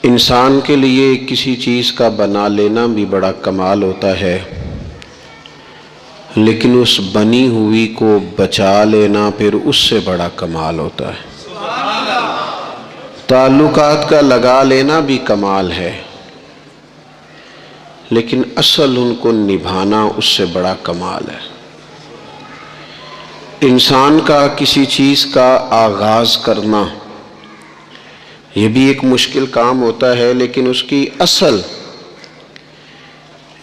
انسان کے لیے کسی چیز کا بنا لینا بھی بڑا کمال ہوتا ہے، لیکن اس بنی ہوئی کو بچا لینا پھر اس سے بڑا کمال ہوتا ہے۔ تعلقات کا لگا لینا بھی کمال ہے، لیکن اصل ان کو نبھانا اس سے بڑا کمال ہے۔ انسان کا کسی چیز کا آغاز کرنا یہ بھی ایک مشکل کام ہوتا ہے، لیکن اس کی اصل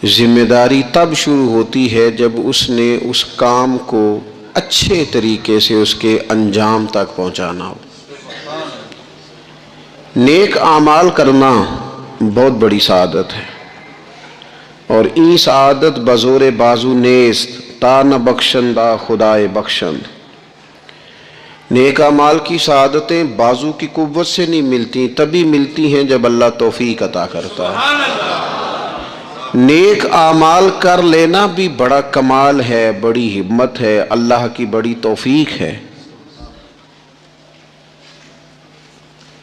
ذمہ داری تب شروع ہوتی ہے جب اس نے اس کام کو اچھے طریقے سے اس کے انجام تک پہنچانا ہو۔ نیک اعمال کرنا بہت بڑی سعادت ہے، اور این سعادت بزور بازو نیست تا نہ بخشندہ خدائے بخشند۔ نیک اعمال کی سعادتیں بازو کی قوت سے نہیں ملتی، تبھی ملتی ہیں جب اللہ توفیق عطا کرتا ہے۔ نیک اعمال کر لینا بھی بڑا کمال ہے، بڑی ہمت ہے، اللہ کی بڑی توفیق ہے،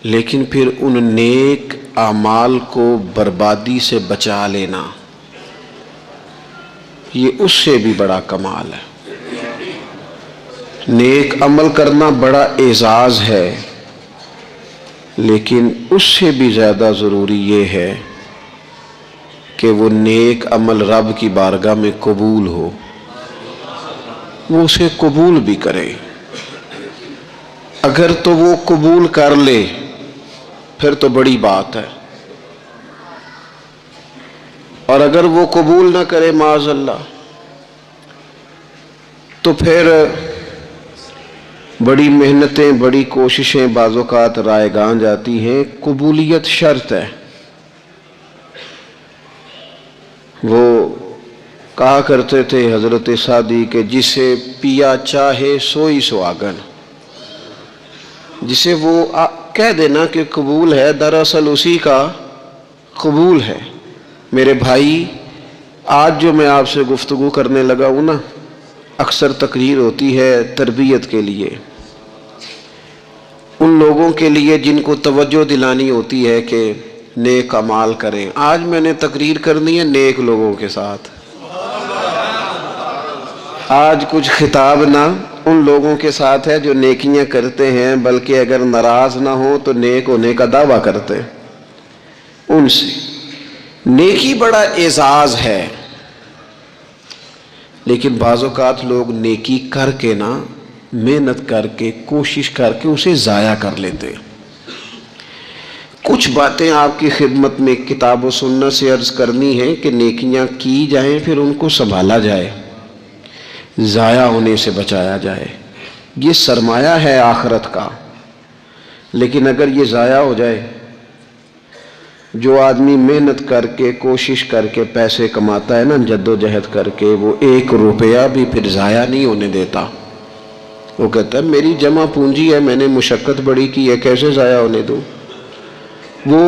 لیکن پھر ان نیک اعمال کو بربادی سے بچا لینا یہ اس سے بھی بڑا کمال ہے۔ نیک عمل کرنا بڑا اعزاز ہے، لیکن اس سے بھی زیادہ ضروری یہ ہے کہ وہ نیک عمل رب کی بارگاہ میں قبول ہو، وہ اسے قبول بھی کرے۔ اگر تو وہ قبول کر لے پھر تو بڑی بات ہے، اور اگر وہ قبول نہ کرے معاذ اللہ تو پھر بڑی محنتیں، بڑی کوششیں بعض اوقات رائیگاں جاتی ہیں۔ قبولیت شرط ہے۔ وہ کہا کرتے تھے حضرت سعدی کہ جسے پیا چاہے سوئی سہاگن، جسے وہ کہہ دینا کہ قبول ہے دراصل اسی کا قبول ہے۔ میرے بھائی، آج جو میں آپ سے گفتگو کرنے لگا ہوں نا، اکثر تقریر ہوتی ہے تربیت کے لیے، ان لوگوں کے لیے جن کو توجہ دلانی ہوتی ہے کہ نیک اعمال کریں۔ آج میں نے تقریر کرنی ہے نیک لوگوں کے ساتھ۔ آج کچھ خطاب نہ ان لوگوں کے ساتھ ہے جو نیکیاں کرتے ہیں، بلکہ اگر ناراض نہ ہو تو نیک ہونے کا دعویٰ کرتے ہیں۔ ان سے نیکی بڑا اعزاز ہے، لیکن بعض اوقات لوگ نیکی کر کے نا، محنت کر کے، کوشش کر کے اسے ضائع کر لیتے۔ کچھ باتیں آپ کی خدمت میں کتاب و سنت سے عرض کرنی ہے کہ نیکیاں کی جائیں، پھر ان کو سنبھالا جائے، ضائع ہونے سے بچایا جائے۔ یہ سرمایہ ہے آخرت کا، لیکن اگر یہ ضائع ہو جائے، جو آدمی محنت کر کے، کوشش کر کے پیسے کماتا ہے نا، جد و جہد کر کے، وہ 1 روپیہ بھی پھر ضائع نہیں ہونے دیتا۔ وہ کہتا ہے میری جمع پونجی ہے، میں نے مشقت بڑی کی ہے، کیسے ضائع ہونے دوں؟ وہ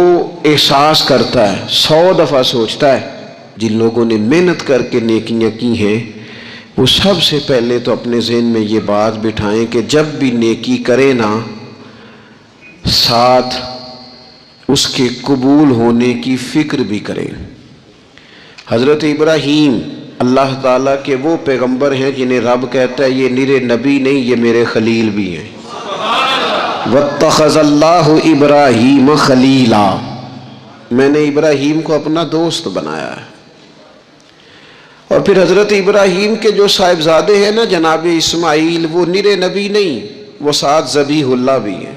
احساس کرتا ہے، 100 دفعہ سوچتا ہے۔ جن لوگوں نے محنت کر کے نیکیاں کی ہیں، وہ سب سے پہلے تو اپنے ذہن میں یہ بات بٹھائیں کہ جب بھی نیکی کرے نا، ساتھ اس کے قبول ہونے کی فکر بھی کریں۔ حضرت ابراہیم اللہ تعالیٰ کے وہ پیغمبر ہیں جنہیں رب کہتا ہے یہ نرے نبی نہیں، یہ میرے خلیل بھی ہیں۔ وَاتَّخَذَ اللَّهُ إِبْرَاهِيمَ خَلِيلًا، میں نے ابراہیم کو اپنا دوست بنایا ہے۔ اور پھر حضرت ابراہیم کے جو صاحبزادے ہیں نا جناب اسماعیل، وہ نرے نبی نہیں، وہ ساتھ ذبیح اللہ بھی ہیں۔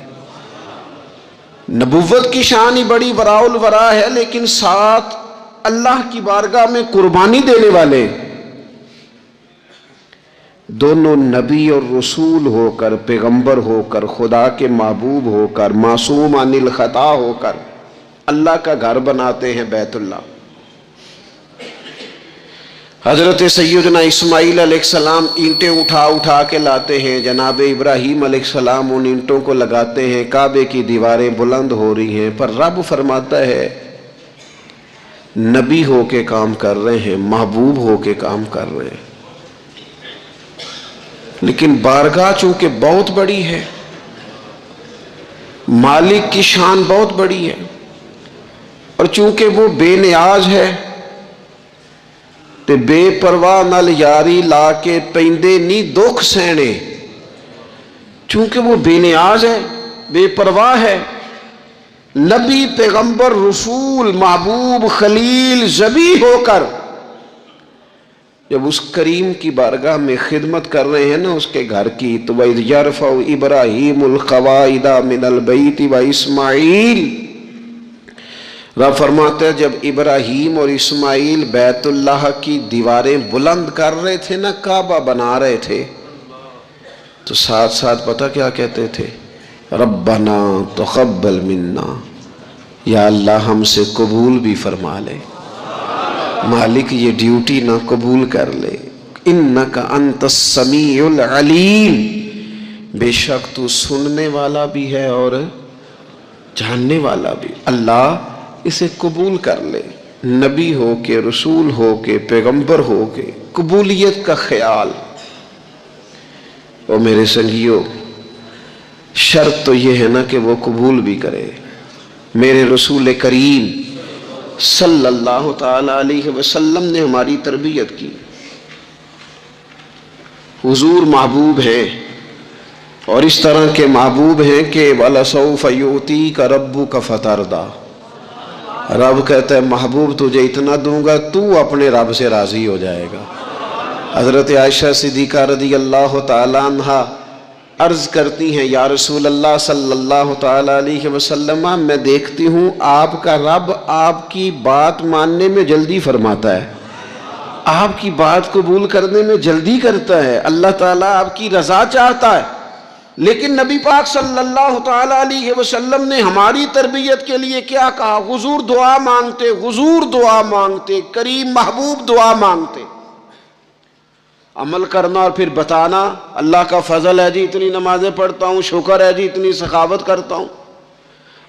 نبوت کی شان ہی بڑی وراء الورا ہے، لیکن ساتھ اللہ کی بارگاہ میں قربانی دینے والے دونوں نبی اور رسول ہو کر، پیغمبر ہو کر، خدا کے محبوب ہو کر، معصوم عن الخطا ہو کر اللہ کا گھر بناتے ہیں بیت اللہ۔ حضرت سیدنا اسماعیل علیہ السلام اینٹیں اٹھا اٹھا کے لاتے ہیں، جناب ابراہیم علیہ السلام ان اینٹوں کو لگاتے ہیں، کعبے کی دیواریں بلند ہو رہی ہیں، پر رب فرماتا ہے نبی ہو کے کام کر رہے ہیں، محبوب ہو کے کام کر رہے ہیں، لیکن بارگاہ چونکہ بہت بڑی ہے، مالک کی شان بہت بڑی ہے، اور چونکہ وہ بے نیاز ہے تے بے پرواہ نال یاری لا کے پیندے نی دکھ سہنے، چونکہ وہ بے نیاز ہے، بے پرواہ ہے، نبی، پیغمبر، رسول، محبوب، خلیل، ذبیح ہو کر جب اس کریم کی بارگاہ میں خدمت کر رہے ہیں نا اس کے گھر کی، تو وَإِذْ يَرْفَعُ إِبْرَاهِيمُ الْقَوَاعِدَ مِنَ الْبَيْتِ وَإِسْمَاعِيلُ، رب فرماتے ہیں جب ابراہیم اور اسماعیل بیت اللہ کی دیواریں بلند کر رہے تھے نا، کعبہ بنا رہے تھے، تو ساتھ ساتھ پتہ کیا کہتے تھے؟ ربنا تقبل منا، یا اللہ ہم سے قبول بھی فرما لے، مالک یہ ڈیوٹی نہ قبول کر لے، انک انت السمیع العلیم، بے شک تو سننے والا بھی ہے اور جاننے والا بھی، اللہ اسے قبول کر لے، نبی ہو کے، رسول ہو کے، پیغمبر ہو کے، قبولیت کا خیال۔ اور میرے سنگیو، شرط تو یہ ہے نا کہ وہ قبول بھی کرے۔ میرے رسول کریم صلی اللہ تعالی علیہ وسلم نے ہماری تربیت کی، حضور محبوب ہیں، اور اس طرح کے محبوب ہیں کہ وَلَسَوْفَ يُؤْتِيكَ رَبُّكَ فَتَرْضَىٰ، رب کہتا ہے محبوب تجھے اتنا دوں گا تو اپنے رب سے راضی ہو جائے گا۔ حضرت عائشہ صدیقہ رضی اللہ تعالی عنہا عرض کرتی ہیں یا رسول اللہ صلی اللہ تعالی علیہ وسلم، میں دیکھتی ہوں آپ کا رب آپ کی بات ماننے میں جلدی فرماتا ہے، آپ کی بات قبول کرنے میں جلدی کرتا ہے، اللہ تعالیٰ آپ کی رضا چاہتا ہے، لیکن نبی پاک صلی اللہ تعالی علیہ وسلم نے ہماری تربیت کے لیے کیا کہا؟ حضور دعا مانگتے، حضور دعا مانگتے، کریم محبوب دعا مانگتے، عمل کرنا اور پھر بتانا اللہ کا فضل ہے جی اتنی نمازیں پڑھتا ہوں، شکر ہے جی اتنی سخاوت کرتا ہوں،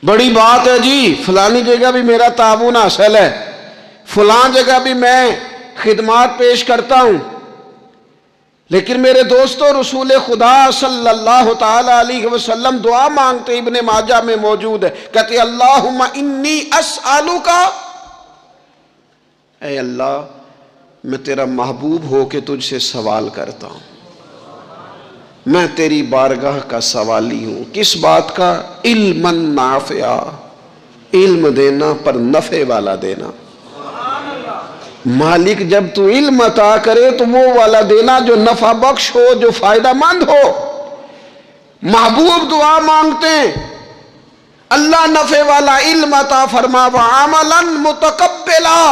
بڑی بات ہے جی فلانی جگہ بھی میرا تعاون حاصل ہے، فلان جگہ بھی میں خدمات پیش کرتا ہوں، لیکن میرے دوستو رسول خدا صلی اللہ تعالی علیہ وسلم دعا مانگتے، ابن ماجہ میں موجود ہے، کہتے اللہم انی اسألک، اے اللہ میں تیرا محبوب ہو کے تجھ سے سوال کرتا ہوں، میں تیری بارگاہ کا سوالی ہوں، کس بات کا؟ علما نافعا، علم دینا پر نفع والا دینا، مالک جب تو علم عطا کرے تو وہ والا دینا جو نفع بخش ہو، جو فائدہ مند ہو۔ محبوب دعا مانگتے ہیں اللہ نفع والا علم عطا فرما وعملا متقبلا،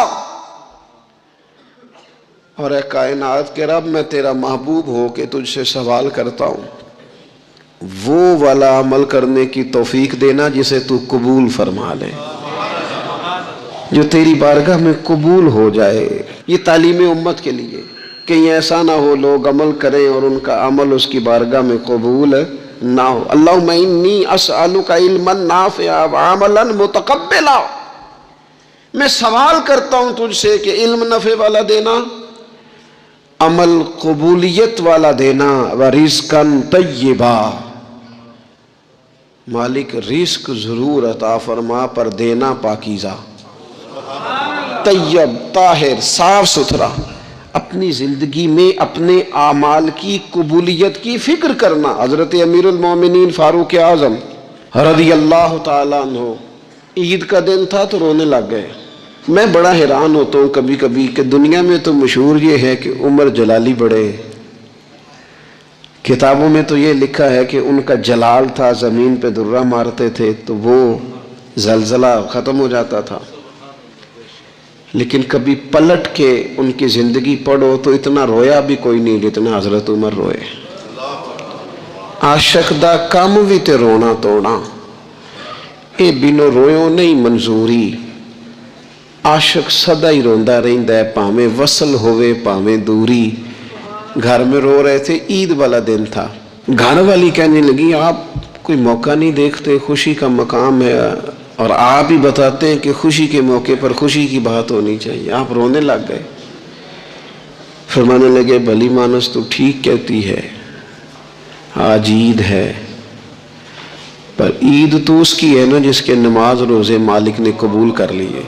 اور اے کائنات کے رب میں تیرا محبوب ہو کے تجھ سے سوال کرتا ہوں وہ والا عمل کرنے کی توفیق دینا جسے تو قبول فرما لے، جو تیری بارگاہ میں قبول ہو جائے۔ یہ تعلیم امت کے لیے، کہیں ایسا نہ ہو لوگ عمل کریں اور ان کا عمل اس کی بارگاہ میں قبول نہ ہو۔ اللہم انی اسألک علما نافعا وعملا متقبلا، میں سوال کرتا ہوں تجھ سے کہ علم نفع والا دینا، عمل قبولیت والا دینا، ورزقا طیبا، مالک رزق ضرور عطا فرما پر دینا پاکیزہ، طیب، طاہر، صاف ستھرا، اپنی زندگی میں اپنے اعمال کی قبولیت کی فکر کرنا۔ حضرت امیر المومنین فاروق اعظم رضی اللہ تعالیٰ عنہ عید کا دن تھا تو رونے لگ گئے۔ میں بڑا حیران ہوتا ہوں کبھی کبھی کہ دنیا میں تو مشہور یہ ہے کہ عمر جلالی بڑے، کتابوں میں تو یہ لکھا ہے کہ ان کا جلال تھا، زمین پہ درہ مارتے تھے تو وہ زلزلہ ختم ہو جاتا تھا، لیکن کبھی پلٹ کے ان کی زندگی پڑھو تو اتنا رویا بھی کوئی نہیں جتنا حضرت عمر روئے۔ عاشق دا کام بھی تے رونا توڑا، اے بینو رویوں نہیں منظوری، عاشق سدا ہی روندا رہندا ہے پاویں وصل ہوئے پاویں دوری۔ گھر میں رو رہے تھے، عید والا دن تھا، گھر والی کہنے لگی آپ کوئی موقع نہیں دیکھتے، خوشی کا مقام ہے اور آپ ہی بتاتے ہیں کہ خوشی کے موقع پر خوشی کی بات ہونی چاہیے، آپ رونے لگ گئے۔ فرمانے لگے بھلی مانس تو ٹھیک کہتی ہے، آج عید ہے پر عید تو اس کی ہے نا جس کے نماز روزے مالک نے قبول کر لیے،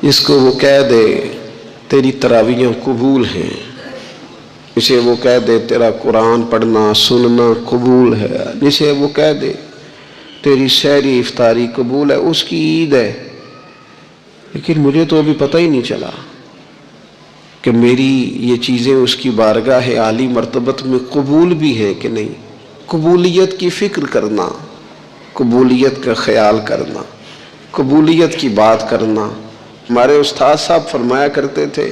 جس کو وہ کہہ دے تیری تراویحیں قبول ہیں، جسے وہ کہہ دے تیرا قرآن پڑھنا سننا قبول ہے، جسے وہ کہہ دے تیری سحری افطاری قبول ہے، اس کی عید ہے۔ لیکن مجھے تو ابھی پتہ ہی نہیں چلا کہ میری یہ چیزیں اس کی بارگاہ عالی مرتبت میں قبول بھی ہیں کہ نہیں۔ قبولیت کی فکر کرنا، قبولیت کا خیال کرنا، قبولیت کی بات کرنا۔ ہمارے استاد صاحب فرمایا کرتے تھے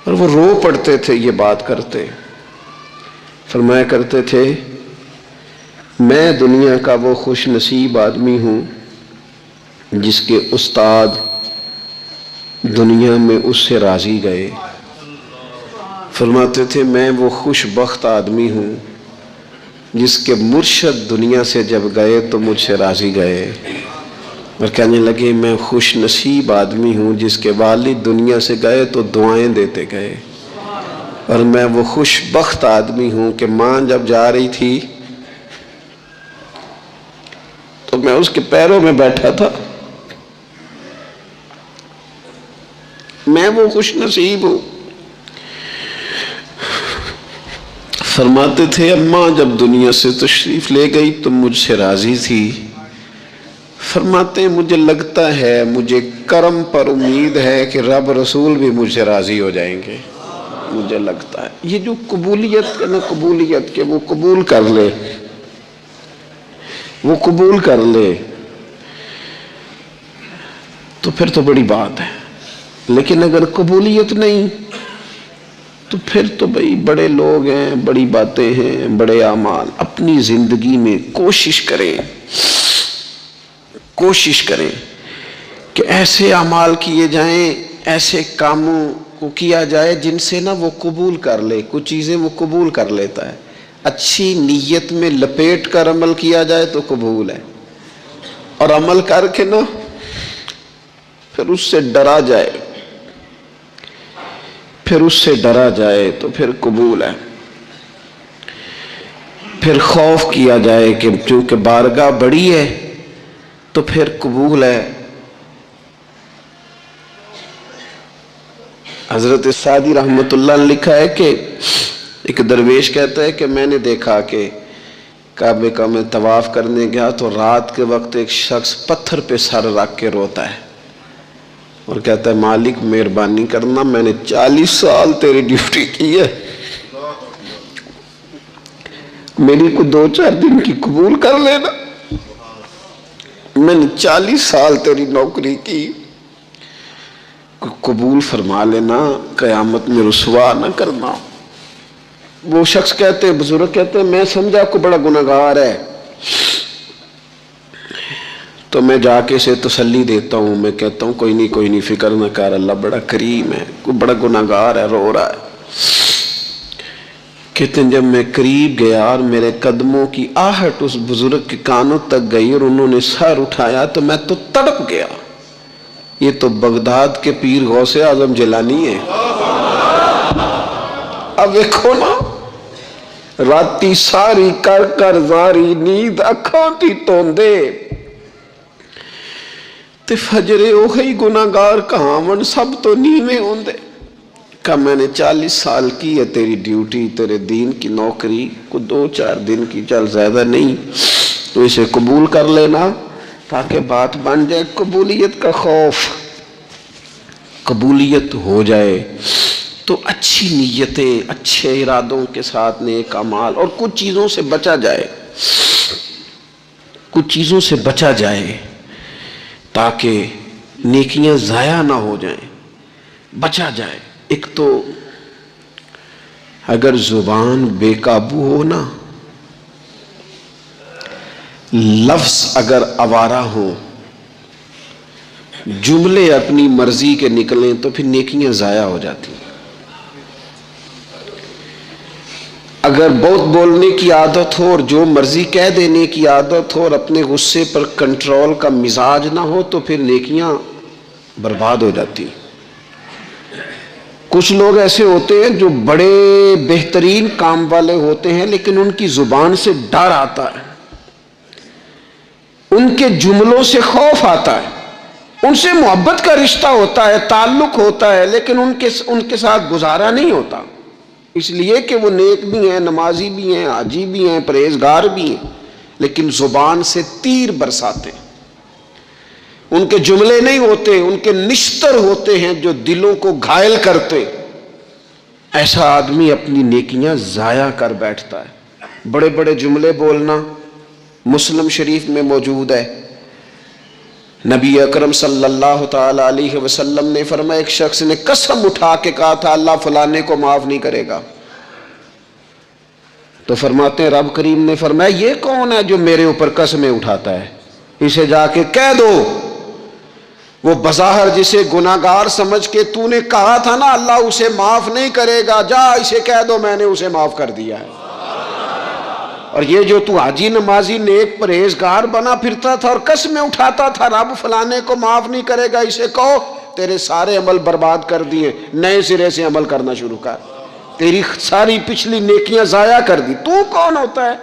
اور وہ رو پڑتے تھے یہ بات کرتے، فرمایا کرتے تھے میں دنیا کا وہ خوش نصیب آدمی ہوں جس کے استاد دنیا میں اس سے راضی گئے۔ فرماتے تھے میں وہ خوش بخت آدمی ہوں جس کے مرشد دنیا سے جب گئے تو مجھ سے راضی گئے، اور کہنے لگے میں خوش نصیب آدمی ہوں جس کے والد دنیا سے گئے تو دعائیں دیتے گئے، اور میں وہ خوش بخت آدمی ہوں کہ ماں جب جا رہی تھی تو میں اس کے پیروں میں بیٹھا تھا۔ میں وہ خوش نصیب ہوں۔ فرماتے تھے اماں جب دنیا سے تشریف لے گئی تو مجھ سے راضی تھی۔ فرماتے مجھے لگتا ہے، مجھے کرم پر امید ہے کہ رب رسول بھی مجھ سے راضی ہو جائیں گے، مجھے لگتا ہے۔ یہ جو قبولیت کا نا، قبولیت کہ وہ قبول کر لے، وہ قبول کر لے تو پھر تو بڑی بات ہے۔ لیکن اگر قبولیت نہیں تو پھر تو بھئی بڑے لوگ ہیں، بڑی باتیں ہیں، بڑے اعمال۔ اپنی زندگی میں کوشش کریں کہ ایسے اعمال کیے جائیں، ایسے کاموں کو کیا جائے جن سے نا وہ قبول کر لے۔ کچھ چیزیں وہ قبول کر لیتا ہے، اچھی نیت میں لپیٹ کر عمل کیا جائے تو قبول ہے، اور عمل کر کے نا پھر اس سے ڈرا جائے تو پھر قبول ہے۔ پھر خوف کیا جائے کہ چونکہ بارگاہ بڑی ہے تو پھر قبول ہے۔ حضرت سعدی رحمۃ اللہ نے لکھا ہے کہ ایک درویش کہتا ہے کہ میں نے دیکھا کہ کعبے کا میں طواف کرنے گیا تو رات کے وقت ایک شخص پتھر پہ سر رکھ کے روتا ہے اور کہتا ہے مالک مہربانی کرنا، میں نے 40 سال تیری ڈیوٹی کی ہے، میری کو 2-4 دن کی قبول کر لینا، میں نے 40 سال تیری نوکری کی، قبول فرما لینا، قیامت میں رسوا نہ کرنا۔ وہ شخص کہتے ہیں، بزرگ کہتے ہیں میں سمجھا کو بڑا گناہگار ہے تو میں جا کے اسے تسلی دیتا ہوں، میں کہتا ہوں کوئی نہیں فکر نہ کر، اللہ بڑا کریم ہے، کوئی بڑا گناہگار ہے رو رہا ہے۔ کہتے ہیں جب میں قریب گیا اور میرے قدموں کی آہٹ اس بزرگ کے کانوں تک گئی اور انہوں نے سر اٹھایا تو میں تو تڑپ گیا، یہ تو بغداد کے پیر غوث اعظم جیلانی ہے۔ اب دیکھو نا، راتی ساری کر کر زاری نیند اکھاں تھی توندے تے فجرے اوہی گناہگار کہاون سب تو نیویں ہوندے۔ کہ میں نے 40 سال کی ہے تیری ڈیوٹی، تیرے دین کی نوکری کو 2-4 دن کی، چل زیادہ نہیں، تو اسے قبول کر لینا تاکہ بات بن جائے۔ قبولیت کا خوف، قبولیت ہو جائے تو اچھی نیتیں، اچھے ارادوں کے ساتھ نیک اعمال، اور کچھ چیزوں سے بچا جائے تاکہ نیکیاں ضائع نہ ہو جائیں، بچا جائے۔ ایک تو اگر زبان بے قابو ہو نا، لفظ اگر آوارہ ہو، جملے اپنی مرضی کے نکلیں تو پھر نیکیاں ضائع ہو جاتی ہیں۔ اگر بہت بولنے کی عادت ہو اور جو مرضی کہہ دینے کی عادت ہو اور اپنے غصے پر کنٹرول کا مزاج نہ ہو تو پھر نیکیاں برباد ہو جاتی ہیں۔ کچھ لوگ ایسے ہوتے ہیں جو بڑے بہترین کام والے ہوتے ہیں لیکن ان کی زبان سے ڈر آتا ہے، ان کے جملوں سے خوف آتا ہے، ان سے محبت کا رشتہ ہوتا ہے، تعلق ہوتا ہے، لیکن ان کے ساتھ گزارا نہیں ہوتا، اس لیے کہ وہ نیک بھی ہیں، نمازی بھی ہیں، حاجی بھی ہیں، پرہیزگار بھی ہیں، لیکن زبان سے تیر برساتے ہیں۔ ان کے جملے نہیں ہوتے، ان کے نشتر ہوتے ہیں جو دلوں کو گھائل کرتے۔ ایسا آدمی اپنی نیکیاں ضائع کر بیٹھتا ہے۔ بڑے بڑے جملے بولنا مسلم شریف میں موجود ہے، نبی اکرم صلی اللہ تعالی علیہ وسلم نے فرمایا، ایک شخص نے قسم اٹھا کے کہا تھا اللہ فلانے کو معاف نہیں کرے گا، تو فرماتے ہیں رب کریم نے فرمایا یہ کون ہے جو میرے اوپر قسمیں اٹھاتا ہے، اسے جا کے کہہ دو۔ وہ بظاہر جسے گناہگار سمجھ کے تو نے کہا تھا نا اللہ اسے معاف نہیں کرے گا، جا اسے کہہ دو میں نے اسے معاف کر دیا ہے۔ اور یہ جو تو حاجی نمازی نیک پرہیزگار بنا پھرتا تھا اور قسمیں اٹھاتا تھا رب فلانے کو معاف نہیں کرے گا، اسے کہو تیرے سارے عمل برباد کر دیے، نئے سرے سے عمل کرنا شروع کر، تیری ساری پچھلی نیکیاں ضائع کر دی۔ تو کون ہوتا ہے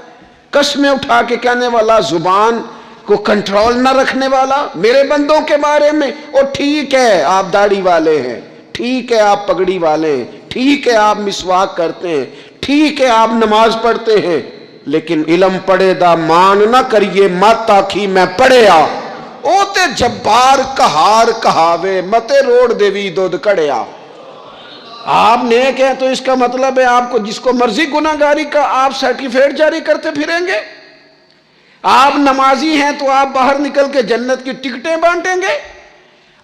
قسمیں اٹھا کے کہنے والا، زبان کو کنٹرول نہ رکھنے والا میرے بندوں کے بارے میں؟ اور ٹھیک ہے آپ داڑھی والے ہیں، ٹھیک ہے آپ پگڑی والے ہیں، ٹھیک ہے آپ مسواک کرتے ہیں، ٹھیک ہے آپ نماز پڑھتے ہیں، لیکن علم پڑھے دا مان نہ کریے مت آکھی میں پڑھیا، او تے جبار کہار کہاوے متے روڑ دیوی دودھ کڑیا۔ آپ نیک ہیں تو اس کا مطلب ہے آپ کو جس کو مرضی گناہگاری کا آپ سرٹیفکیٹ جاری کرتے پھریں گے؟ آپ نمازی ہیں تو آپ باہر نکل کے جنت کی ٹکٹیں بانٹیں گے؟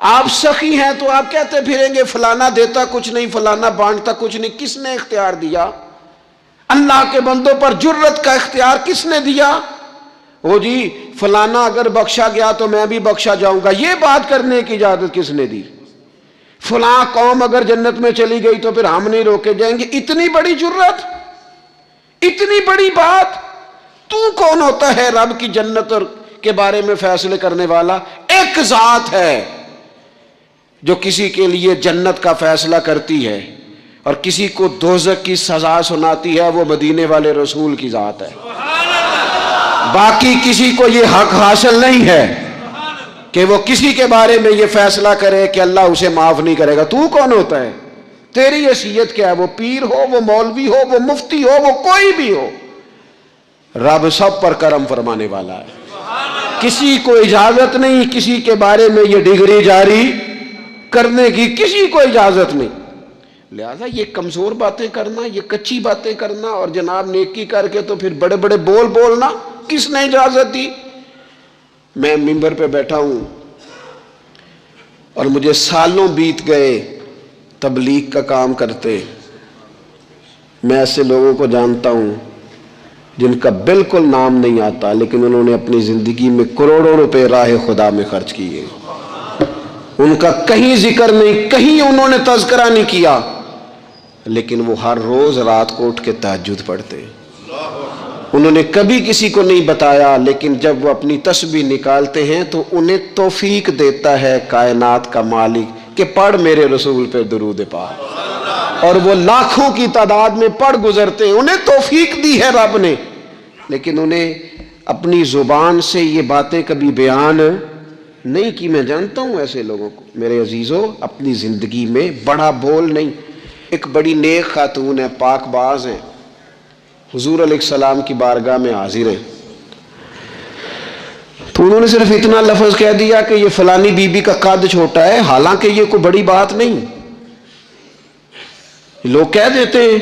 آپ سخی ہیں تو آپ کہتے پھریں گے فلانا دیتا کچھ نہیں، فلانا بانٹتا کچھ نہیں؟ کس نے اختیار دیا؟ اللہ کے بندوں پر جرت کا اختیار کس نے دیا؟ وہ جی فلانا اگر بخشا گیا تو میں بھی بخشا جاؤں گا، یہ بات کرنے کی اجازت کس نے دی؟ فلاں قوم اگر جنت میں چلی گئی تو پھر ہم نہیں روکے جائیں گے، اتنی بڑی جرت، اتنی بڑی بات؟ تو کون ہوتا ہے رب کی جنت اور کے بارے میں فیصلے کرنے والا؟ ایک ذات ہے جو کسی کے لیے جنت کا فیصلہ کرتی ہے اور کسی کو دوزخ کی سزا سناتی ہے، وہ مدینے والے رسول کی ذات ہے۔ باقی کسی کو یہ حق حاصل نہیں ہے کہ وہ کسی کے بارے میں یہ فیصلہ کرے کہ اللہ اسے معاف نہیں کرے گا۔ تو کون ہوتا ہے؟ تیری حیثیت کیا ہے؟ وہ پیر ہو، وہ مولوی ہو، وہ مفتی ہو، وہ کوئی بھی ہو، رب سب پر کرم فرمانے والا ہے۔ کسی کو اجازت نہیں کسی کے بارے میں یہ ڈگری جاری کرنے کی، کسی کو اجازت نہیں۔ لہذا یہ کمزور باتیں کرنا، یہ کچی باتیں کرنا اور جناب نیکی کر کے تو پھر بڑے بڑے بول بولنا کس نے اجازت دی؟ میں ممبر پہ بیٹھا ہوں اور مجھے سالوں بیت گئے تبلیغ کا کام کرتے، میں ایسے لوگوں کو جانتا ہوں جن کا بالکل نام نہیں آتا لیکن انہوں نے اپنی زندگی میں کروڑوں روپے راہ خدا میں خرچ کیے، ان کا کہیں ذکر نہیں، کہیں انہوں نے تذکرہ نہیں کیا، لیکن وہ ہر روز رات کو اٹھ کے تہجد پڑھتے۔ انہوں نے کبھی کسی کو نہیں بتایا، لیکن جب وہ اپنی تسبیح نکالتے ہیں تو انہیں توفیق دیتا ہے کائنات کا مالک کہ پڑھ میرے رسول پہ درود پاک، اور وہ لاکھوں کی تعداد میں پڑھ گزرتے ہیں، انہیں توفیق دی ہے رب نے، لیکن انہیں اپنی زبان سے یہ باتیں کبھی بیان نہیں کی۔ میں جانتا ہوں ایسے لوگوں کو میرے عزیزوں، اپنی زندگی میں بڑا بول نہیں۔ ایک بڑی نیک خاتون ہے، پاک باز ہیں، حضور علیہ السلام کی بارگاہ میں حاضر ہیں، تو انہوں نے صرف اتنا لفظ کہہ دیا کہ یہ فلانی بی بی کا قد چھوٹا ہے، حالانکہ یہ کوئی بڑی بات نہیں، لوگ کہہ دیتے ہیں۔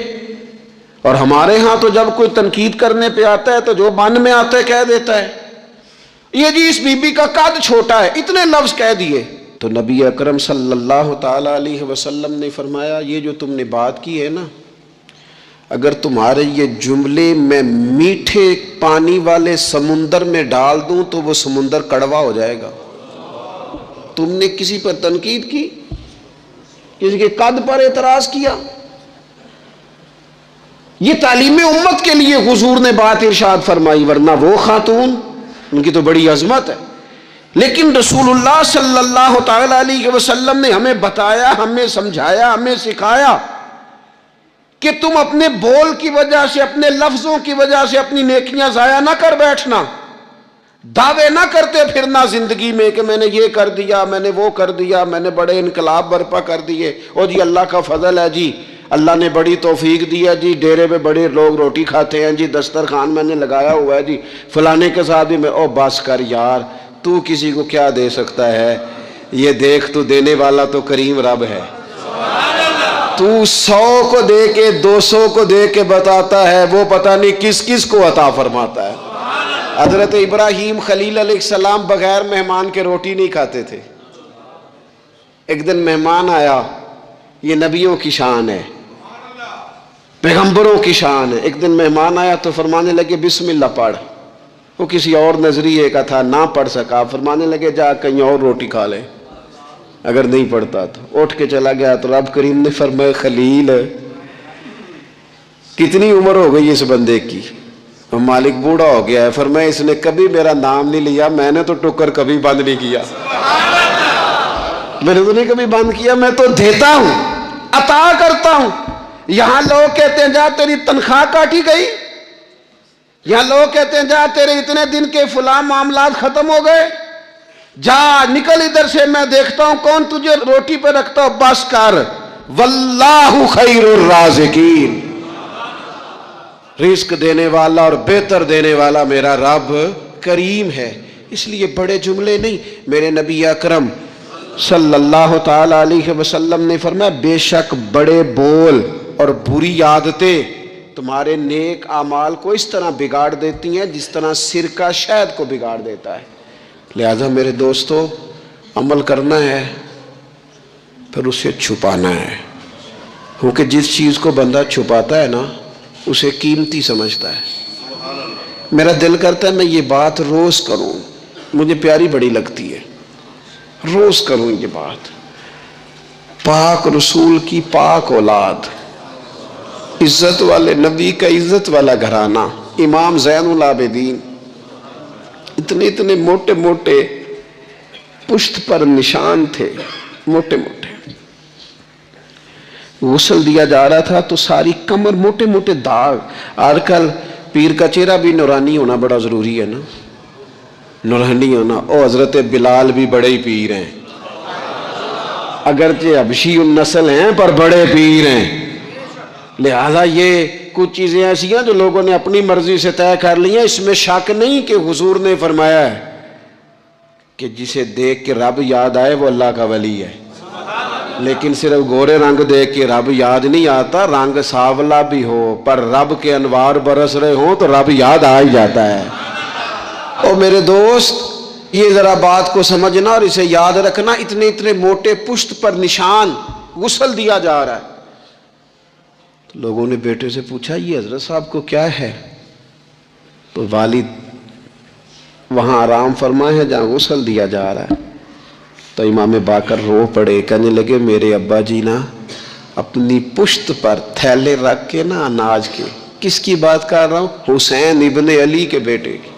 اور ہمارے ہاں تو جب کوئی تنقید کرنے پہ آتا ہے تو جو من میں آتا ہے کہہ دیتا ہے، یہ جی اس بی بی کا قد چھوٹا ہے، اتنے لفظ کہہ دیے۔ تو نبی اکرم صلی اللہ تعالی علیہ وسلم نے فرمایا یہ جو تم نے بات کی ہے نا، اگر تمہارے یہ جملے میں میٹھے پانی والے سمندر میں ڈال دوں تو وہ سمندر کڑوا ہو جائے گا۔ تم نے کسی پر تنقید کی، کسی کے قد پر اعتراض کیا، یہ تعلیم امت کے لیے حضور نے بات ارشاد فرمائی، ورنہ وہ خاتون ان کی تو بڑی عظمت ہے، لیکن رسول اللہ صلی اللہ تعالی علیہ وسلم نے ہمیں بتایا، ہمیں سمجھایا، ہمیں سکھایا کہ تم اپنے بول کی وجہ سے، اپنے لفظوں کی وجہ سے اپنی نیکیاں ضائع نہ کر بیٹھنا، دعوے نہ کرتے پھرنا زندگی میں کہ میں نے یہ کر دیا، میں نے وہ کر دیا، میں نے بڑے انقلاب برپا کر دیے، او جی اللہ کا فضل ہے جی، اللہ نے بڑی توفیق دی ہے جی، ڈیرے پہ بڑے لوگ روٹی کھاتے ہیں جی، دسترخوان میں نے لگایا ہوا ہے جی، فلانے کے ساتھ بھی میں، او بس کر یار، تو کسی کو کیا دے سکتا ہے، یہ دیکھ تو دینے والا تو کریم رب ہے، تو 100 کو دے کے 200 کو دے کے بتاتا ہے، وہ پتہ نہیں کس کس کو عطا فرماتا ہے۔ حضرت ابراہیم خلیل علیہ السلام بغیر مہمان کے روٹی نہیں کھاتے تھے۔ ایک دن مہمان آیا، یہ نبیوں کی شان ہے، پیغمبروں کی شان ہے۔ ایک دن مہمان آیا تو فرمانے لگے بسم اللہ پڑھ، وہ کسی اور نظریے کا تھا، نہ پڑھ سکا، فرمانے لگے جا کہیں اور روٹی کھا لے، اگر نہیں پڑھتا تو اٹھ کے چلا گیا۔ تو رب کریم نے فرمایا خلیل کتنی عمر ہو گئی اس بندے کی؟ مالک بوڑھا ہو گیا ہے، فرمایا اس نے کبھی میرا نام نہیں لیا، میں نے تو ٹکر کبھی بند نہیں کیا، میں نے تو نہیں کبھی بند کیا، میں تو دیتا ہوں، عطا کرتا ہوں۔ یہاں لوگ کہتے ہیں جا تیری تنخواہ کاٹی گئی، یہاں لوگ کہتے ہیں جا تیرے اتنے دن کے فلاں معاملات ختم ہو گئے، جا نکل ادھر سے، میں دیکھتا ہوں کون تجھے روٹی پہ رکھتا ہو، بس کر، واللہ خیر الرازقین، رزق دینے والا اور بہتر دینے والا میرا رب کریم ہے۔ اس لیے بڑے جملے نہیں، میرے نبی اکرم صلی اللہ تعالی علیہ وسلم نے فرمایا بے شک بڑے بول اور بری عادتیں تمہارے نیک اعمال کو اس طرح بگاڑ دیتی ہیں جس طرح سرکہ شہد کو بگاڑ دیتا ہے۔ لہذا میرے دوستو، عمل کرنا ہے پھر اسے چھپانا ہے، کیونکہ جس چیز کو بندہ چھپاتا ہے نا اسے قیمتی سمجھتا ہے۔ میرا دل کرتا ہے میں یہ بات روز کروں، مجھے پیاری بڑی لگتی ہے، روز کروں یہ بات۔ پاک رسول کی پاک اولاد، عزت والے نبی کا عزت والا گھرانہ، امام زین العابدین، اتنے اتنے موٹے موٹے پشت پر نشان تھے، موٹے موٹے، غسل دیا جا رہا تھا تو ساری کمر موٹے موٹے داغ۔ آج کل پیر کا چہرہ بھی نورانی ہونا بڑا ضروری ہے نا، نورانی ہونا۔ او حضرت بلال بھی بڑے ہی پیر ہیں، اگرچہ حبشی النسل ہیں پر بڑے پیر ہیں۔ لہذا یہ کچھ چیزیں ایسی ہیں جو لوگوں نے اپنی مرضی سے طے کر لی ہیں، اس میں شک نہیں کہ حضور نے فرمایا ہے کہ جسے دیکھ کے رب یاد آئے وہ اللہ کا ولی ہے، لیکن صرف گورے رنگ دیکھ کے رب یاد نہیں آتا، رنگ سانولا بھی ہو پر رب کے انوار برس رہے ہوں تو رب یاد آ ہی جاتا ہے۔ اور میرے دوست یہ ذرا بات کو سمجھنا اور اسے یاد رکھنا، اتنے اتنے موٹے پشت پر نشان، غسل دیا جا رہا ہے۔ لوگوں نے بیٹے سے پوچھا یہ حضرت صاحب کو کیا ہے؟ تو والد وہاں آرام فرمائے ہیں جہاں غسل دیا جا رہا ہے۔ تو امام باقر رو پڑے، کہنے لگے میرے ابا جی نا اپنی پشت پر تھیلے رکھ کے نا اناج کے، کس کی بات کر رہا ہوں؟ حسین ابن علی کے بیٹے کی،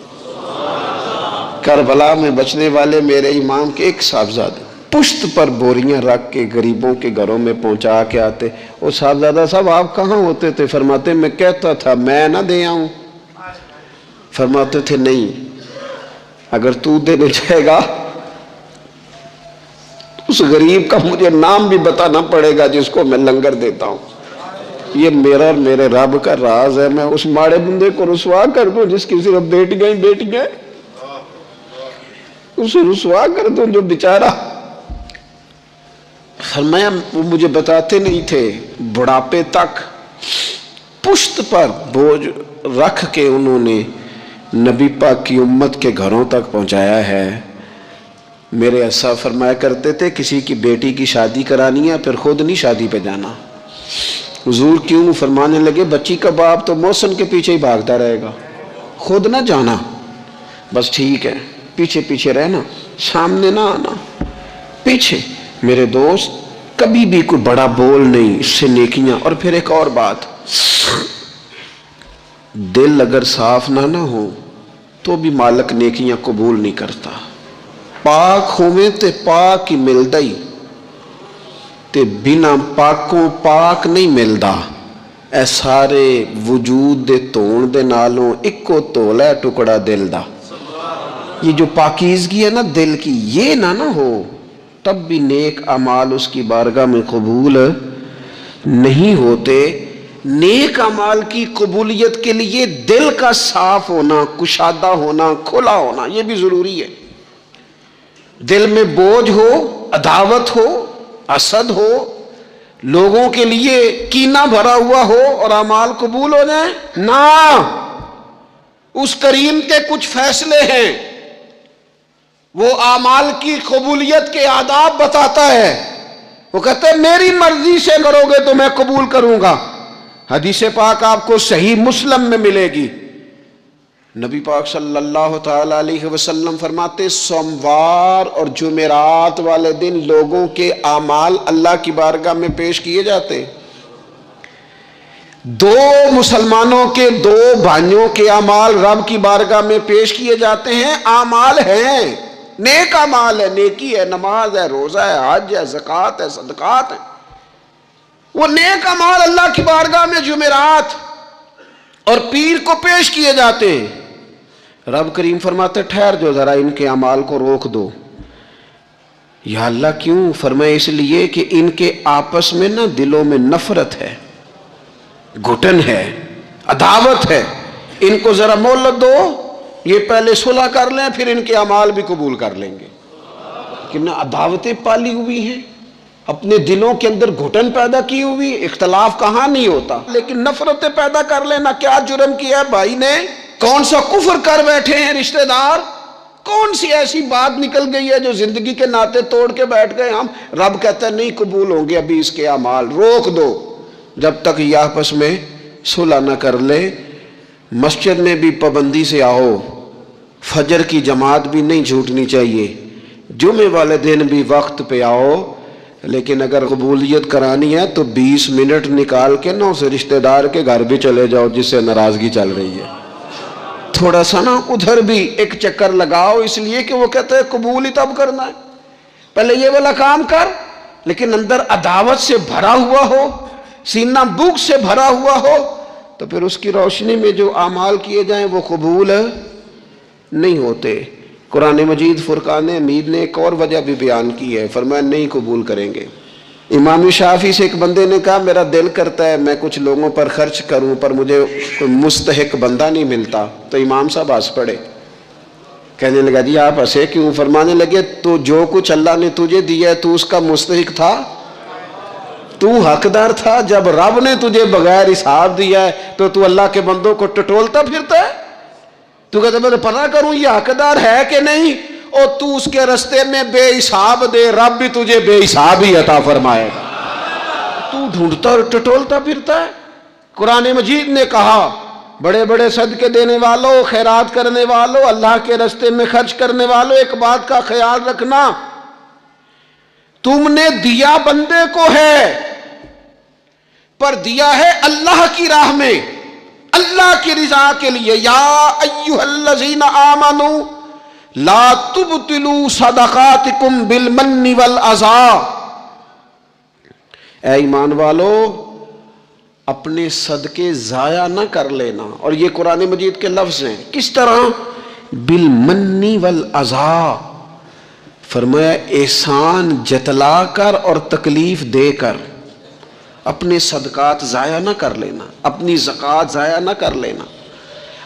کربلا میں بچنے والے میرے امام کے ایک صاحبزادے، پشت پر بوریاں رکھ کے غریبوں کے گھروں میں پہنچا کے آتے۔ اور صاحبزادہ صاحب آپ کہاں ہوتے تھے؟ فرماتے میں کہتا تھا میں نہ دے آؤں، فرماتے تھے نہیں، اگر تو دینے جائے گا اس غریب کا مجھے نام بھی بتانا پڑے گا جس کو میں لنگر دیتا ہوں۔ یہ میرا اور میرے رب کا راز ہے، میں اس ماڑے بندے کو رسوا کر دوں جس کی صرف بیٹیاں ہی بیٹیاں، اسے رسوا کر دوں جو بیچارہ۔ فرمایا وہ مجھے بتاتے نہیں تھے، بڑھاپے تک پشت پر بوجھ رکھ کے انہوں نے نبی پاک کی امت کے گھروں تک پہنچایا ہے۔ میرے اسا فرمایا کرتے تھے کسی کی بیٹی کی شادی کرانی ہے پھر خود نہیں شادی پہ جانا۔ حضور کیوں؟ فرمانے لگے بچی کا باپ تو محسن کے پیچھے ہی بھاگتا رہے گا، خود نہ جانا، بس ٹھیک ہے پیچھے پیچھے رہنا، سامنے نہ آنا، پیچھے۔ میرے دوست کبھی بھی کوئی بڑا بول نہیں، اس سے نیکیاں۔ اور پھر ایک اور بات، دل اگر صاف نہ ہو تو بھی مالک نیکیاں قبول نہیں کرتا۔ پاک ہوئے تے پاک ہی ملدا ہی تے بنا پاکوں پاک نہیں ملدا. اے سارے وجود دے دھون دے نالوں اکو تولا ہے ٹکڑا دل دا. یہ جو پاکیزگی ہے نا دل کی، یہ نہ ہو تب بھی نیک اعمال اس کی بارگاہ میں قبول نہیں ہوتے. نیک اعمال کی قبولیت کے لیے دل کا صاف ہونا، کشادہ ہونا، کھلا ہونا یہ بھی ضروری ہے. دل میں بوجھ ہو، عداوت ہو، حسد ہو، لوگوں کے لیے کینہ بھرا ہوا ہو اور اعمال قبول ہو جائیں نہ. اس کریم کے کچھ فیصلے ہیں، وہ اعمال کی قبولیت کے آداب بتاتا ہے. وہ کہتے ہیں میری مرضی سے کرو گے تو میں قبول کروں گا. حدیث پاک آپ کو صحیح مسلم میں ملے گی. نبی پاک صلی اللہ تعالی علیہ وسلم فرماتے سوموار اور جمعرات والے دن لوگوں کے اعمال اللہ کی بارگاہ میں پیش کیے جاتے. دو مسلمانوں کے، دو بھائیوں کے اعمال رب کی بارگاہ میں پیش کیے جاتے ہیں. اعمال ہیں، نیک اعمال ہے، نیکی ہے، نماز ہے، روزہ ہے، حج ہے، زکوٰۃ ہے، صدقات ہے. وہ نیک اعمال اللہ کی بارگاہ میں جمعرات اور پیر کو پیش کیے جاتے ہیں. رب کریم فرماتے ٹھہر جو ذرا ان کے اعمال کو روک دو. یا اللہ کیوں؟ فرمائے اس لیے کہ ان کے آپس میں نا دلوں میں نفرت ہے، گھٹن ہے، عداوت ہے. ان کو ذرا مہلت دو، یہ پہلے صلح کر لیں پھر ان کے اعمال بھی قبول کر لیں گے. کہ نہ عداوتیں پالی ہوئی ہیں، اپنے دلوں کے اندر گھٹن پیدا کی ہوئی. اختلاف کہاں نہیں ہوتا لیکن نفرتیں پیدا کر لینا. کیا جرم کیا ہے بھائی نے؟ کون سا کفر کر بیٹھے ہیں رشتہ دار؟ کون سی ایسی بات نکل گئی ہے جو زندگی کے ناطے توڑ کے بیٹھ گئے ہم؟ رب کہتا ہے نہیں قبول ہوں گے ابھی اس کے اعمال، روک دو جب تک یہ آپس میں صلح نہ کر لے. مسجد میں بھی پابندی سے آؤ، فجر کی جماعت بھی نہیں چھوٹنی چاہیے، جمعے والے دن بھی وقت پہ آؤ. لیکن اگر قبولیت کرانی ہے تو 20 منٹ نکال کے نا اسے رشتہ دار کے گھر بھی چلے جاؤ جس سے ناراضگی چل رہی ہے. تھوڑا سا نا ادھر بھی ایک چکر لگاؤ، اس لیے کہ وہ کہتے ہیں قبول ہی تب کرنا ہے. پہلے یہ والا کام کر، لیکن اندر عداوت سے بھرا ہوا ہو، سینہ بھوک سے بھرا ہوا ہو تو پھر اس کی روشنی میں جو اعمال کیے جائیں وہ قبول نہیں ہوتے. قرآن مجید فرقان حمید نے ایک اور وجہ بھی بیان کی ہے، فرمایا نہیں قبول کریں گے. امام شافعی سے ایک بندے نے کہا میرا دل کرتا ہے میں کچھ لوگوں پر خرچ کروں پر مجھے کوئی مستحق بندہ نہیں ملتا. تو امام صاحب ہنس پڑے، کہنے لگا جی آپ ہنسے کیوں؟ فرمانے لگے تو جو کچھ اللہ نے تجھے دیا ہے تو اس کا مستحق تھا، تو حقدار تھا. جب رب نے تجھے بغیر حساب دیا ہے تو اللہ کے بندوں کو ٹٹولتا پھرتا ہے. تو کہتا میں پتہ کروں یہ حقدار ہے کہ نہیں، اور تو اس کے رستے میں بے حساب دے، رب بھی تجھے بے حساب ہی عطا فرمائے گا. تو ڈھونڈتا اور ٹٹولتا پھرتا ہے. قرآن مجید نے کہا بڑے بڑے صدقے دینے والوں، خیرات کرنے والوں، اللہ کے رستے میں خرچ کرنے والوں، ایک بات کا خیال رکھنا، تم نے دیا بندے کو ہے پر دیا ہے اللہ کی راہ میں، اللہ کی رضا کے لیے. یا ایھا الذین آمنوا لا تبطلوا صدقاتکم بالمن والاذی. اے ایمان والو اپنے صدقے ضائع نہ کر لینا. اور یہ قرآن مجید کے لفظ ہیں. کس طرح؟ بالمن والاذی، فرمایا احسان جتلا کر اور تکلیف دے کر. اپنے صدقات ضائع نہ کر لینا، اپنی زکوٰۃ ضائع نہ کر لینا،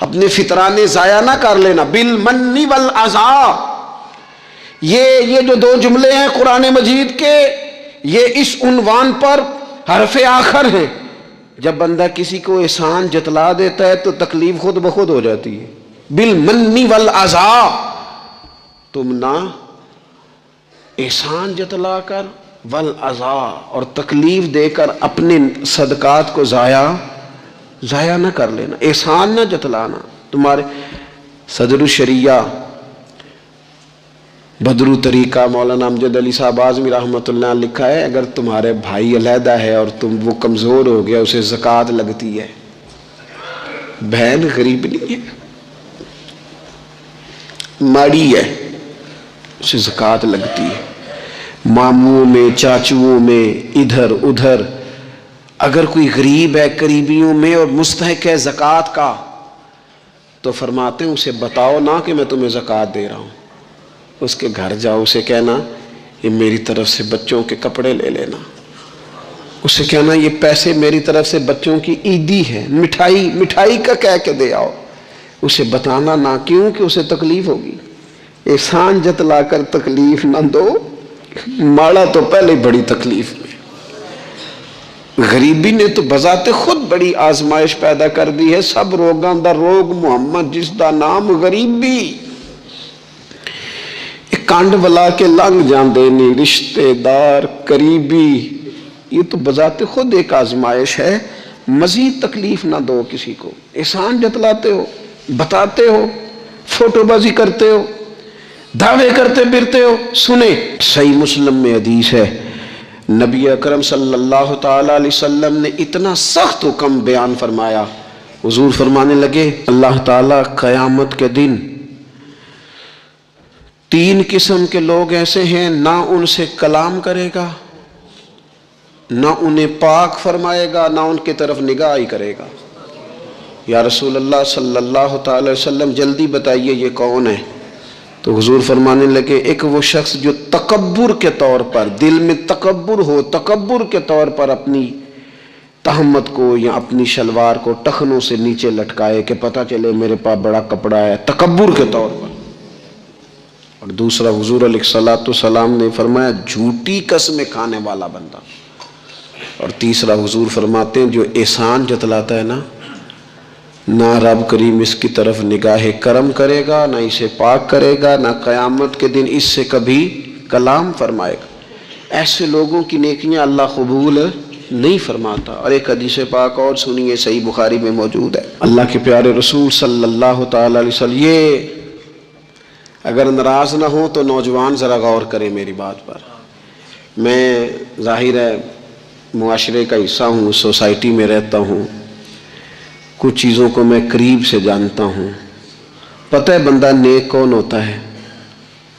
اپنے فطرانے ضائع نہ کر لینا. بالمن والاذی، یہ جو دو جملے ہیں قرآن مجید کے، یہ اس عنوان پر حرف آخر ہیں. جب بندہ کسی کو احسان جتلا دیتا ہے تو تکلیف خود بخود ہو جاتی ہے. بالمن والاذی، تم نہ احسان جتلا کر والاذی اور تکلیف دے کر اپنے صدقات کو ضائع نہ کر لینا، احسان نہ جتلانا. تمہارے صدر الشریعہ بدرو طریقہ مولانا امجد علی صاحب اعظمی رحمۃ اللہ لکھا ہے اگر تمہارے بھائی علیحدہ ہے اور وہ کمزور ہو گیا، اسے زکوٰۃ لگتی ہے. بہن غریب نہیں ہے، ماڑی ہے، اسے زکوٰۃ لگتی ہے۔ ماموں میں، چاچوؤں میں، ادھر ادھر، اگر کوئی غریب ہے قریبیوں میں اور مستحق ہے زکوٰۃ کا تو فرماتے ہیں اسے بتاؤ نہ کہ میں تمہیں زکوٰۃ دے رہا ہوں، اس کے گھر جاؤ، اسے کہنا یہ میری طرف سے بچوں کے کپڑے لے لینا، اسے کہنا یہ پیسے میری طرف سے بچوں کی عیدی ہے، مٹھائی کا کہہ کے دے آؤ، اسے بتانا نہ، کیوں کہ اسے تکلیف ہوگی۔ احسان جتلا کر تکلیف نہ دو، ماڑا تو پہلے بڑی تکلیف میں۔ غریبی نے تو بذات خود بڑی آزمائش پیدا کر دی ہے، سب روگاں دا روگ محمد جس دا نام غریبی، کانڈ ولا کے لنگ جاندے نہیں رشتے دار قریبی، یہ تو بذات خود ایک آزمائش ہے۔ مزید تکلیف نہ دو کسی کو، احسان جتلاتے ہو، بتاتے ہو، فوٹو بازی کرتے ہو، دعوے کرتے پھرتے ہو۔ سنیں، صحیح مسلم میں حدیث ہے، نبی اکرم صلی اللہ تعالی علیہ وسلم نے اتنا سخت حکم بیان فرمایا، حضور فرمانے لگے اللہ تعالیٰ قیامت کے دن 3 قسم کے لوگ ایسے ہیں، نہ ان سے کلام کرے گا، نہ انہیں پاک فرمائے گا، نہ ان کی طرف نگاہ ہی کرے گا۔ یا رسول اللہ صلی اللہ تعالی وسلم جلدی بتائیے یہ کون ہے؟ تو حضور فرمانے لگے ایک وہ شخص جو تکبر کے طور پر، دل میں تکبر ہو، تکبر کے طور پر اپنی تہمت کو یا اپنی شلوار کو ٹخنوں سے نیچے لٹکائے کہ پتہ چلے میرے پاس بڑا کپڑا ہے، تکبر کے طور پر۔ اور دوسرا حضور علیہ الصلوۃ والسلام نے فرمایا جھوٹی قسمیں کھانے والا بندہ۔ اور تیسرا حضور فرماتے ہیں جو احسان جتلاتا ہے نا، نہ رب کریم اس کی طرف نگاہ کرم کرے گا، نہ اسے پاک کرے گا، نہ قیامت کے دن اس سے کبھی کلام فرمائے گا، ایسے لوگوں کی نیکیاں اللہ قبول نہیں فرماتا۔ اور ایک حدیث پاک اور سنیے، صحیح بخاری میں موجود ہے، اللہ کے پیارے رسول صلی اللہ تعالی علیہ وسلم، یہ اگر ناراض نہ ہو تو نوجوان ذرا غور کریں میری بات پر، میں ظاہر ہے معاشرے کا حصہ ہوں، سوسائٹی میں رہتا ہوں، کچھ چیزوں کو میں قریب سے جانتا ہوں۔ پتہ ہے بندہ نیک کون ہوتا ہے؟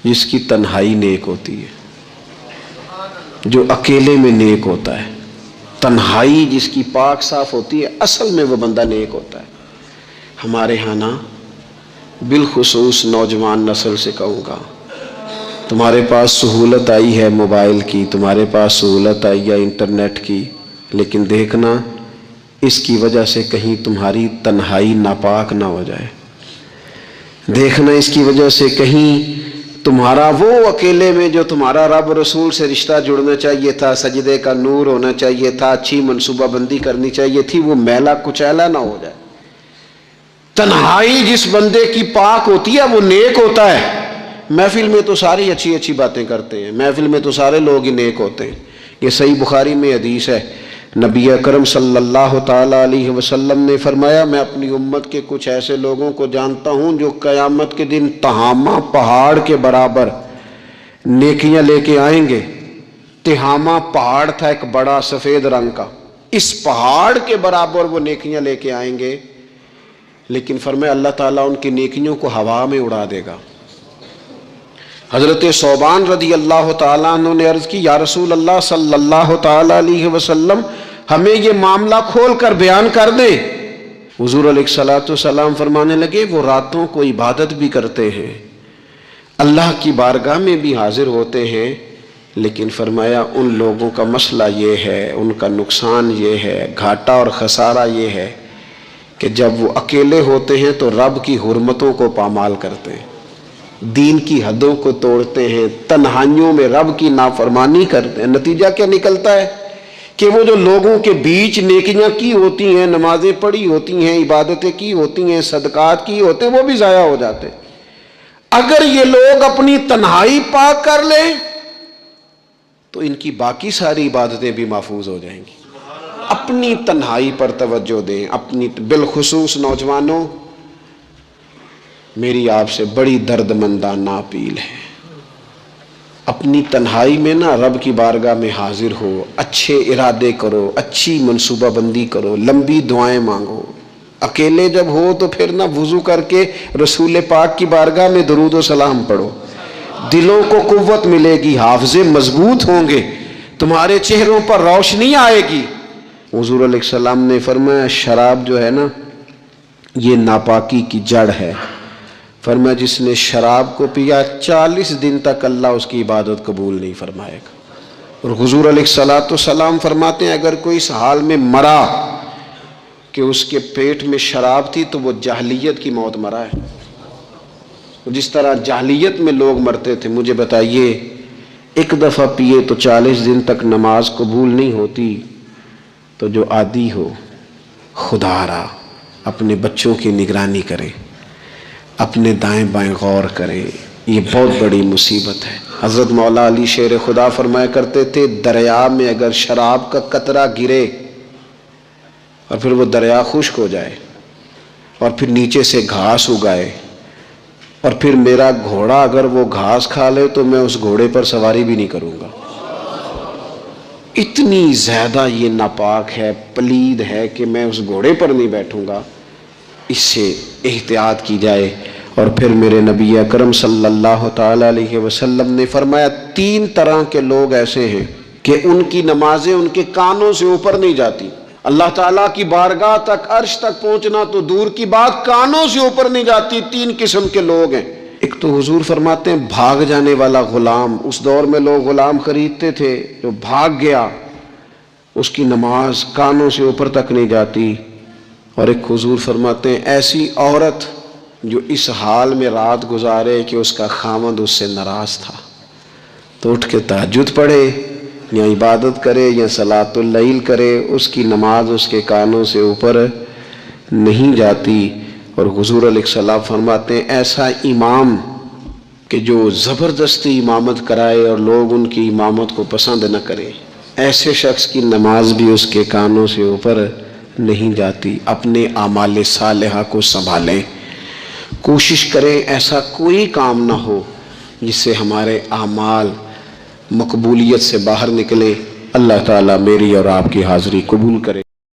جس کی تنہائی نیک ہوتی ہے، جو اکیلے میں نیک ہوتا ہے، تنہائی جس کی پاک صاف ہوتی ہے، اصل میں وہ بندہ نیک ہوتا ہے۔ ہمارے ہاں نا بالخصوص نوجوان نسل سے کہوں گا، تمہارے پاس سہولت آئی ہے موبائل کی، تمہارے پاس سہولت آئی ہے انٹرنیٹ کی، لیکن دیکھنا اس کی وجہ سے کہیں تمہاری تنہائی ناپاک نہ ہو جائے، دیکھنا اس کی وجہ سے کہیں تمہارا وہ اکیلے میں جو تمہارا رب رسول سے رشتہ جڑنا چاہیے تھا، سجدے کا نور ہونا چاہیے تھا، اچھی منصوبہ بندی کرنی چاہیے تھی، وہ میلا کچیلا نہ ہو جائے۔ تنہائی جس بندے کی پاک ہوتی ہے وہ نیک ہوتا ہے۔ محفل میں تو ساری اچھی اچھی باتیں کرتے ہیں، محفل میں تو سارے لوگ ہی نیک ہوتے ہیں۔ یہ صحیح بخاری میں حدیث ہے، نبی اکرم صلی اللہ تعالی علیہ وسلم نے فرمایا میں اپنی امت کے کچھ ایسے لوگوں کو جانتا ہوں جو قیامت کے دن تہامہ پہاڑ کے برابر نیکیاں لے کے آئیں گے۔ تہامہ پہاڑ تھا ایک بڑا سفید رنگ کا، اس پہاڑ کے برابر وہ نیکیاں لے کے آئیں گے، لیکن فرمایا اللہ تعالیٰ ان کی نیکیوں کو ہوا میں اڑا دے گا۔ حضرت ثوبان رضی اللہ تعالیٰ عنہ نے عرض کی یا رسول اللہ صلی اللہ تعالیٰ علیہ وسلم ہمیں یہ معاملہ کھول کر بیان کر دیں۔ حضور علیہ الصلوۃ والسلام فرمانے لگے وہ راتوں کو عبادت بھی کرتے ہیں، اللہ کی بارگاہ میں بھی حاضر ہوتے ہیں، لیکن فرمایا ان لوگوں کا مسئلہ یہ ہے، ان کا نقصان یہ ہے، گھاٹا اور خسارہ یہ ہے کہ جب وہ اکیلے ہوتے ہیں تو رب کی حرمتوں کو پامال کرتے ہیں، دین کی حدوں کو توڑتے ہیں، تنہائیوں میں رب کی نافرمانی کرتے ہیں۔ نتیجہ کیا نکلتا ہے کہ وہ جو لوگوں کے بیچ نیکیاں کی ہوتی ہیں، نمازیں پڑھی ہوتی ہیں، عبادتیں کی ہوتی ہیں، صدقات کی ہوتے ہیں، وہ بھی ضائع ہو جاتے ہیں۔ اگر یہ لوگ اپنی تنہائی پاک کر لیں تو ان کی باقی ساری عبادتیں بھی محفوظ ہو جائیں گی۔ اپنی تنہائی پر توجہ دیں، اپنی بالخصوص نوجوانوں، میری آپ سے بڑی درد مندانہ اپیل ہے، اپنی تنہائی میں نا رب کی بارگاہ میں حاضر ہو، اچھے ارادے کرو، اچھی منصوبہ بندی کرو، لمبی دعائیں مانگو۔ اکیلے جب ہو تو پھر نہ وضو کر کے رسول پاک کی بارگاہ میں درود و سلام پڑھو، دلوں کو قوت ملے گی، حافظے مضبوط ہوں گے، تمہارے چہروں پر روشنی آئے گی۔ حضور علیہ السلام نے فرمایا شراب جو ہے نا یہ ناپاکی کی جڑ ہے۔ فرمایا جس نے شراب کو پیا 40 دن تک اللہ اس کی عبادت قبول نہیں فرمائے گا۔ اور حضور علیہ السلام فرماتے ہیں اگر کوئی اس حال میں مرا کہ اس کے پیٹ میں شراب تھی تو وہ جاہلیت کی موت مرا ہے۔ جس طرح جاہلیت میں لوگ مرتے تھے، مجھے بتائیے ایک دفعہ پیے تو 40 دن تک نماز قبول نہیں ہوتی، تو جو عادی ہو خدا را اپنے بچوں کی نگرانی کرے، اپنے دائیں بائیں غور کرے، یہ بہت بڑی مصیبت ہے۔ حضرت مولا علی شیر خدا فرمایا کرتے تھے دریا میں اگر شراب کا قطرہ گرے اور پھر وہ دریا خشک ہو جائے اور پھر نیچے سے گھاس اگائے اور پھر میرا گھوڑا اگر وہ گھاس کھا لے تو میں اس گھوڑے پر سواری بھی نہیں کروں گا۔ اتنی زیادہ یہ ناپاک ہے، پلید ہے کہ میں اس گھوڑے پر نہیں بیٹھوں گا۔ اس سے احتیاط کی جائے۔ اور پھر میرے نبی اکرم صلی اللہ تعالی علیہ وسلم نے فرمایا 3 طرح کے لوگ ایسے ہیں کہ ان کی نمازیں ان کے کانوں سے اوپر نہیں جاتی۔ اللہ تعالیٰ کی بارگاہ تک، عرش تک پہنچنا تو دور کی بات، کانوں سے اوپر نہیں جاتی۔ 3 قسم کے لوگ ہیں۔ ایک تو حضور فرماتے ہیں بھاگ جانے والا غلام، اس دور میں لوگ غلام خریدتے تھے، جو بھاگ گیا اس کی نماز کانوں سے اوپر تک نہیں جاتی۔ اور ایک حضور فرماتے ہیں ایسی عورت جو اس حال میں رات گزارے کہ اس کا خامد اس سے ناراض تھا، تو اٹھ کے تہجد پڑھے یا عبادت کرے یا صلاۃ اللیل کرے، اس کی نماز اس کے کانوں سے اوپر نہیں جاتی۔ اور حضور علیہ السلام فرماتے ہیں ایسا امام کہ جو زبردستی امامت کرائے اور لوگ ان کی امامت کو پسند نہ کرے، ایسے شخص کی نماز بھی اس کے کانوں سے اوپر نہیں جاتی۔ اپنے اعمال صالحہ کو سنبھالیں، کوشش کریں ایسا کوئی کام نہ ہو جس سے ہمارے اعمال مقبولیت سے باہر نکلے۔ اللہ تعالیٰ میری اور آپ کی حاضری قبول کرے۔